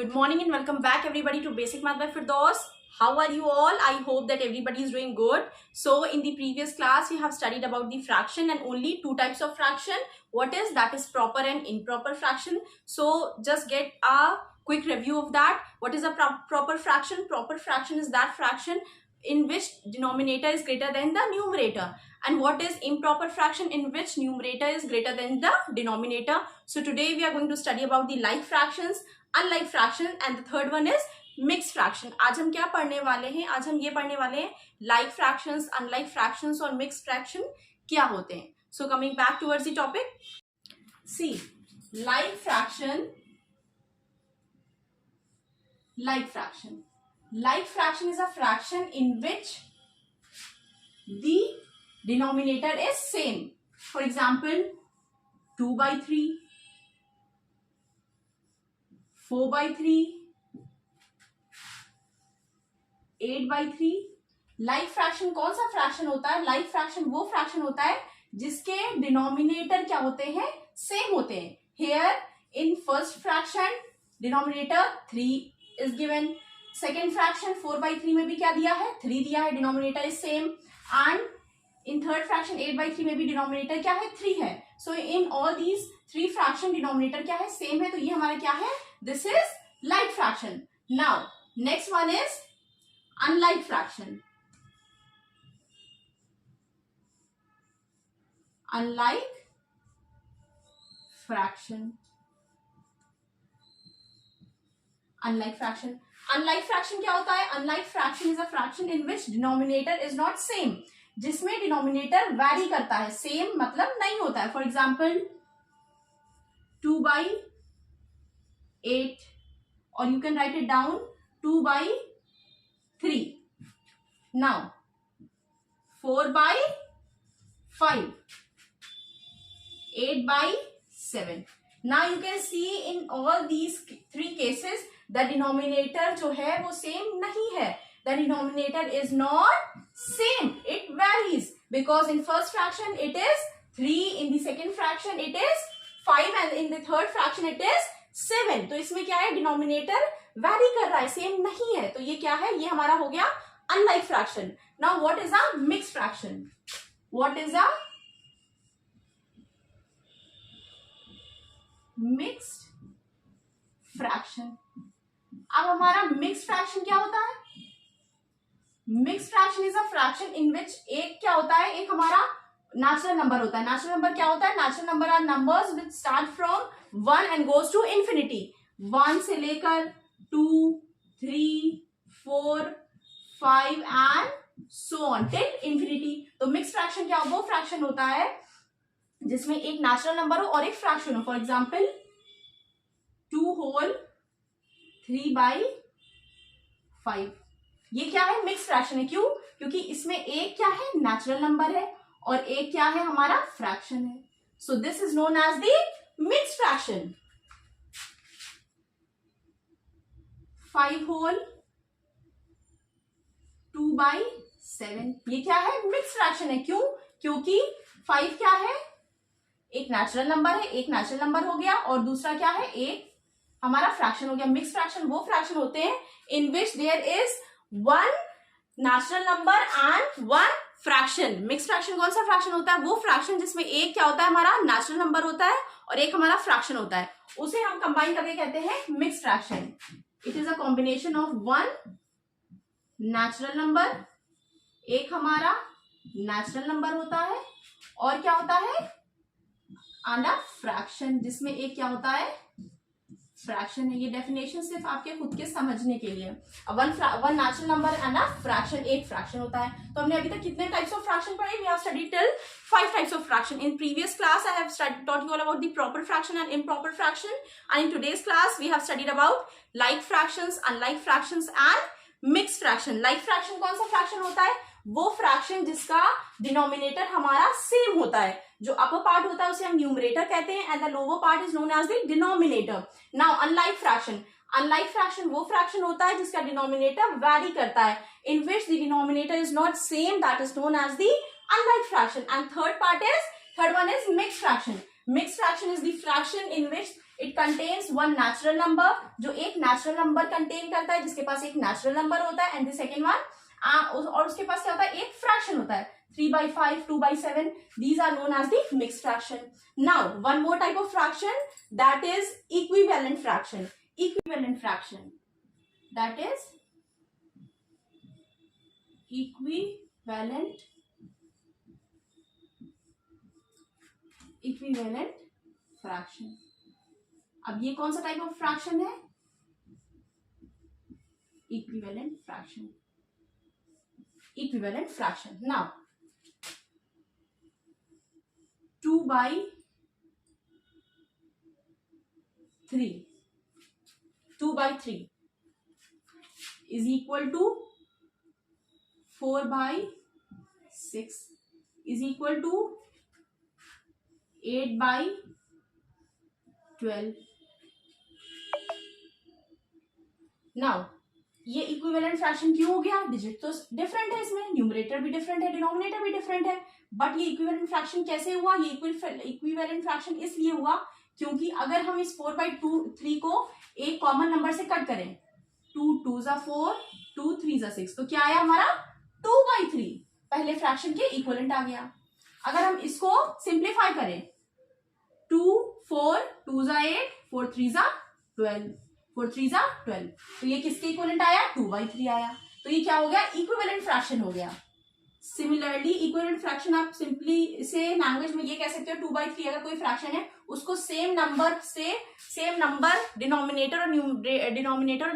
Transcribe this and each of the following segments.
Good morning and welcome back everybody to Basic Math by Firdaus. How are you all? I hope that everybody is doing good. So in the previous class we have studied about the fraction and only two types of fraction. That is proper and improper fraction. So just get a quick review of that. What is a proper fraction? Proper fraction is that fraction in which denominator is greater than the numerator. And what is improper fraction? In which numerator is greater than the denominator. So today we are going to study about the like fractions, unlike fraction and the third one is mix fraction. आज हम क्या पढ़ने वाले हैं? आज हम ये पढ़ने वाले हैं लाइक फ्रैक्शंस, अनलाइक फ्रैक्शंस और मिक्स फ्रैक्शन क्या होते हैं. So coming back towards the topic, see like fraction. Like fraction is a fraction in which the denominator is same. For example 2/3, 4/3, 8/3. Like fraction कौन सा फ्रैक्शन होता है? Like fraction वो fraction होता है जिसके डिनोमिनेटर क्या होते हैं? सेम होते हैं. Here in first fraction denominator 3 is given. Second fraction 4/3 में भी क्या दिया है? 3 दिया है. Denominator is same. And in third fraction 8/3 में भी डिनोमिनेटर क्या है? 3 है. So in all these 3 fraction denominator क्या है? सेम है. तो ये हमारा क्या है? This is like fraction. Now, next one is unlike fraction. Unlike fraction. Unlike fraction. Unlike fraction क्या होता है? Unlike fraction is a fraction in which denominator is not same. जिसमें denominator vary करता है. Same मतलब नहीं होता है. For example, 2/8, or you can write it down 2/3. Now 4/5, 8/7. Now you can see in all these 3 cases the denominator जो है वो same नहीं है. The denominator is not same. It varies because in first fraction it is 3, in the second fraction it is 5 and in the third fraction it is 7. तो इसमें क्या है? Denominator vary कर रहा है, सेम नहीं है. तो ये क्या है? ये हमारा हो गया unlike fraction. Now what is a mix fraction? What is a mixed fraction? अब हमारा मिक्स फ्रैक्शन क्या होता है? Mix fraction is a fraction in which एक क्या होता है? एक हमारा नेचुरल नंबर होता है. नेचुरल नंबर क्या होता है? Natural number are numbers which start from 1 and goes to infinity. 1 से लेकर 2, 3, 4, 5 and so on till infinity. तो मिक्स फ्रैक्शन क्या हो? वो फ्रैक्शन होता है जिसमें एक नेचुरल नंबर हो और एक फ्रैक्शन हो. For example 2/3/5. ये क्या है? मिक्स फ्रैक्शन है. क्यों? क्योंकि इसमें एक क्या है? नेचुरल नंबर है और एक क्या है? हमारा फ्रैक्शन है. So this is known as the mixed fraction. 5/2/7. ये क्या है? मिक्स्ड फ्रैक्शन है. क्यों? क्योंकि 5 क्या है? एक नेचुरल नंबर है, एक नेचुरल नंबर हो गया और दूसरा क्या है? एक हमारा फ्रैक्शन हो गया. मिक्स्ड फ्रैक्शन वो फ्रैक्शन होते हैं in which there is 1 natural number and 1 fraction. Mix fraction कौन सा फ्रैक्शन होता है? वो फ्रैक्शन जिसमें एक क्या होता है? हमारा नेचुरल नंबर होता है और एक हमारा फ्रैक्शन होता है. उसे हम कंबाइन करके कहते हैं mix fraction. It is a combination of 1 natural number, एक हमारा नेचुरल नंबर होता है और क्या होता है? एंड अ फ्रैक्शन, जिसमें एक क्या होता है? फ्रैक्शन है. ये डेफिनेशन सिर्फ आपके खुद के समझने के लिए. One natural number and a fraction, एक फ्रैक्शन होता है. तो हमने अभी तक कितने टाइप्स ऑफ फ्रैक्शन पढ़े? We have studied till 5 types of fraction. In previous class I have taught you all about the proper fraction and improper fraction, and in today's class we have studied about like fractions, unlike fractions and mixed fraction. like fraction कौन सा fraction होता है? वो fraction जिसका denominator हमारा same होता है. जो अपर पार्ट होता है उसे हम न्यूमरेटर कहते हैं and the lower part is known as the denominator. Now unlike fraction. Unlike fraction वो फ्रैक्शन होता है जिसका डिनोमिनेटर वैरी करता है, in which the denominator is not same, that is known as the unlike fraction. And third one is mixed fraction. Mix fraction is the fraction in which it contains one natural number, जो एक natural number contain करता है, जिसके पास एक natural number होता है, and the second one और उसके पास क्या होता है, एक फ्रैक्शन होता है, 3/5, 2/7. These are known as the mixed fraction. Now, one more type of fraction, that is equivalent fraction. Equivalent fraction. That is equivalent fraction. अब ये कौन सा टाइप ऑफ फ्रैक्शन है? Equivalent fraction. Equivalent fraction. Now, 2/3 is equal to 4/6 is equal to 8/12. Now, ये equivalent fraction क्यों हो गया? Digit तो डिफरेंट है, इसमें न्यूमरेटर भी डिफरेंट है, डिनोमिनेटर भी डिफरेंट है, बट ये इक्विवेलेंट फ्रैक्शन कैसे हुआ? ये इक्विवेलेंट फ्रैक्शन इसलिए हुआ क्योंकि अगर हम इस 4/3 को एक कॉमन नंबर से कट करें, 2 2 ज़ा 4, 2 3 ज़ा 6, तो क्या आया हमारा? 2/3 पहले फ्रैक्शन के इक्विवेलेंट आ गया. अगर हम इसको सिंप्लीफाई करें, 2 4 2 ज़ा 8, 4 3 ज़ा 12, 4 3 ज़ा 12, तो ये किसके इक्विवेलेंट आया? 2/3 आया. तो ये क्या हो गया? इक्विवेलेंट फ्रैक्शन हो गया. सिमिलरली इक्विवेलेंट फ्रैक्शन आप सिंपली इसे लैंग्वेज में ये कह सकते हो, 2/3 अगर कोई फ्रैक्शन है उसको सेम नंबर डिनोमिनेटर और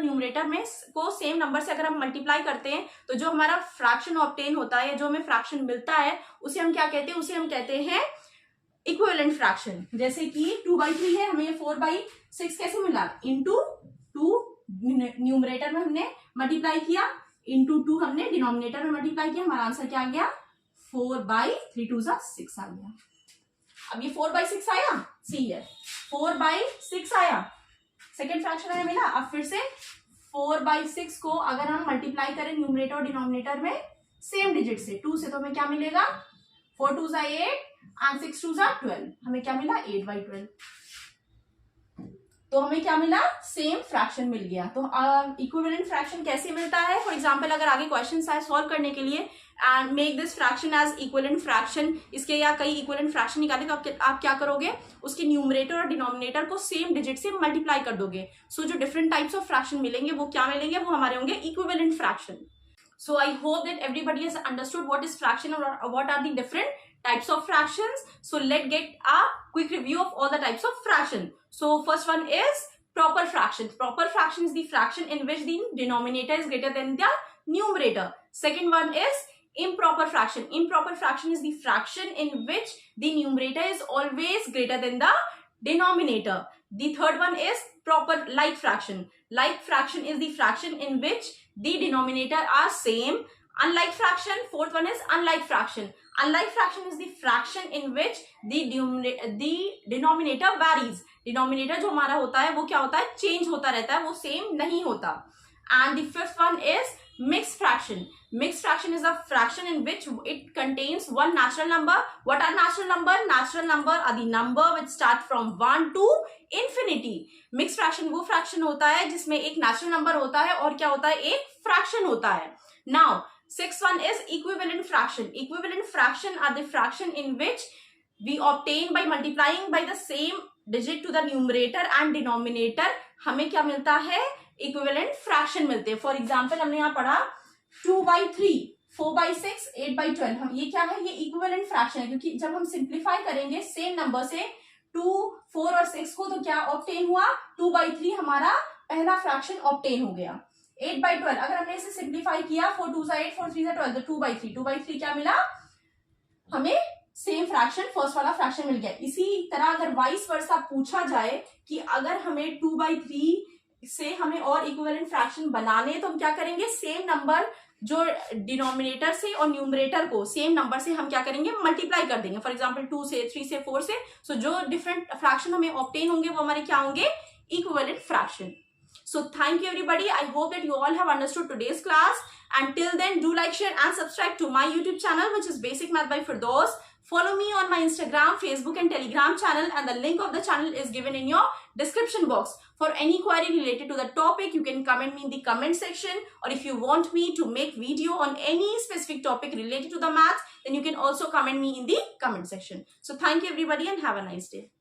न्यूमरेटर में को सेम नंबर से अगर हम मल्टीप्लाई करते हैं तो जो हमारा फ्रैक्शन ऑब्टेन होता है या जो हमें फ्रैक्शन मिलता है उसे हम क्या कहते हैं? उसे हम कहते हैं इक्विवेलेंट फ्रैक्शन. जैसे कि 2/3 है, हमें 4/6 कैसे मिला? इंटू 2 न्यूमरेटर में हमने मल्टीप्लाई किया, इंटू 2 हमने डिनोमिनेटर में मल्टीप्लाई किया, हमारा आंसर क्या आ गया? 4/3 2 ज़ा 6 आ गया. अब ये 4/6 आया, सी है 4/6 आया, सेकेंड फ्रैक्शन हमें मिला. अब फिर से 4/6 को अगर हम मल्टीप्लाई करें न्यूमरेटर और डिनोमिनेटर में सेम डिजिट से, 2 से, तो हमें क्या मिलेगा? 4 2 ज़ा 8 एंड 6 2 ज़ा 12, हमें क्या मिला? 8/12. तो हमें क्या मिला? सेम फ्रैक्शन मिल गया. तो इक्विवेलेंट फ्रैक्शन कैसे मिलता है? फॉर एग्जांपल अगर आगे क्वेश्चन आए सॉल्व करने के लिए, and make this fraction as equivalent fraction, इसके या कई इक्विवेलेंट फ्रैक्शन निकाले, तो आप क्या करोगे? उसके न्यूमरेटर और डिनोमिनेटर को सेम डिजिट से मल्टीप्लाई कर दोगे. सो जो डिफरेंट टाइप्स ऑफ फ्रैक्शन मिलेंगे वो क्या मिलेंगे? वो हमारे होंगे equivalent fraction. So I hope that everybody has understood what is fraction or what are the different types of fractions. So let's get a quick review of all the types of fraction. So first one is proper fraction. Proper fraction is the fraction in which the denominator is greater than the numerator. Second one is improper fraction. Improper fraction is the fraction in which the numerator is always greater than the denominator. The third one is proper like fraction. Like fraction is the fraction in which the denominator are same. Unlike fraction, fourth one is unlike fraction. Unlike fraction is the fraction in which the denominator varies. Denominator जो हमारा होता है वो क्या होता है? Change होता रहता है, वो सेम नहीं होता. And the fifth one is mixed fraction. Mixed fraction is a fraction in which it contains one natural number. What are natural number? Natural number are the number which start from 1 to infinity. Mixed fraction वो fraction होता है जिसमें एक natural number होता है और क्या होता है? एक fraction होता है. Now, sixth one is equivalent fraction. Equivalent fraction are the fraction in which we obtain by multiplying by the same digit to the numerator and denominator. हमें क्या मिलता है? इक्विवेलेंट फ्रैक्शन मिलते हैं. फॉर एग्जाम्पल हमने यहाँ पढ़ा 2/3, 4/6, 8/12. हम ये क्या है? ये इक्विवेलेंट फ्रैक्शन है क्योंकि जब हम सिंप्लीफाई करेंगे सेम नंबर से 2, 4 और 6 को, तो क्या ऑब्टेन हुआ? 2/3 हमारा पहला फ्रैक्शन ऑब्टेन हो गया. 8/12 अगर हमने इसे सिंप्लीफाई किया, 4 2 ज़ा 8, 4 3 ज़ा 12, तो 2/3. 2/3 क्या मिला? हमें सेम फ्रैक्शन फर्स्ट वाला फ्रैक्शन मिल गया. इसी तरह अगर वाइस वर्सा पूछा जाए कि अगर हमें 2/3 से हमें और इक्विवेलेंट फ्रैक्शन बनाने, तो हम क्या करेंगे? सेम नंबर जो डिनोमिनेटर से और न्यूमरेटर को सेम नंबर से हम क्या करेंगे? मल्टीप्लाई कर देंगे. फॉर एग्जांपल 2 से, 3 से, 4 से. सो जो डिफरेंट फ्रैक्शन हमें ऑब्टेन होंगे वो हमारे क्या होंगे? Equivalent fraction. So thank you everybody. I hope that you all have understood today's class. Until then, do like, share and subscribe to my YouTube channel, which is Basic Math by Firdaus. Follow me on my Instagram, Facebook and Telegram channel, and the link of the channel is given in your description box. For any query related to the topic, you can comment me in the comment section, or if you want me to make video on any specific topic related to the maths, then you can also comment me in the comment section. So thank you everybody and have a nice day.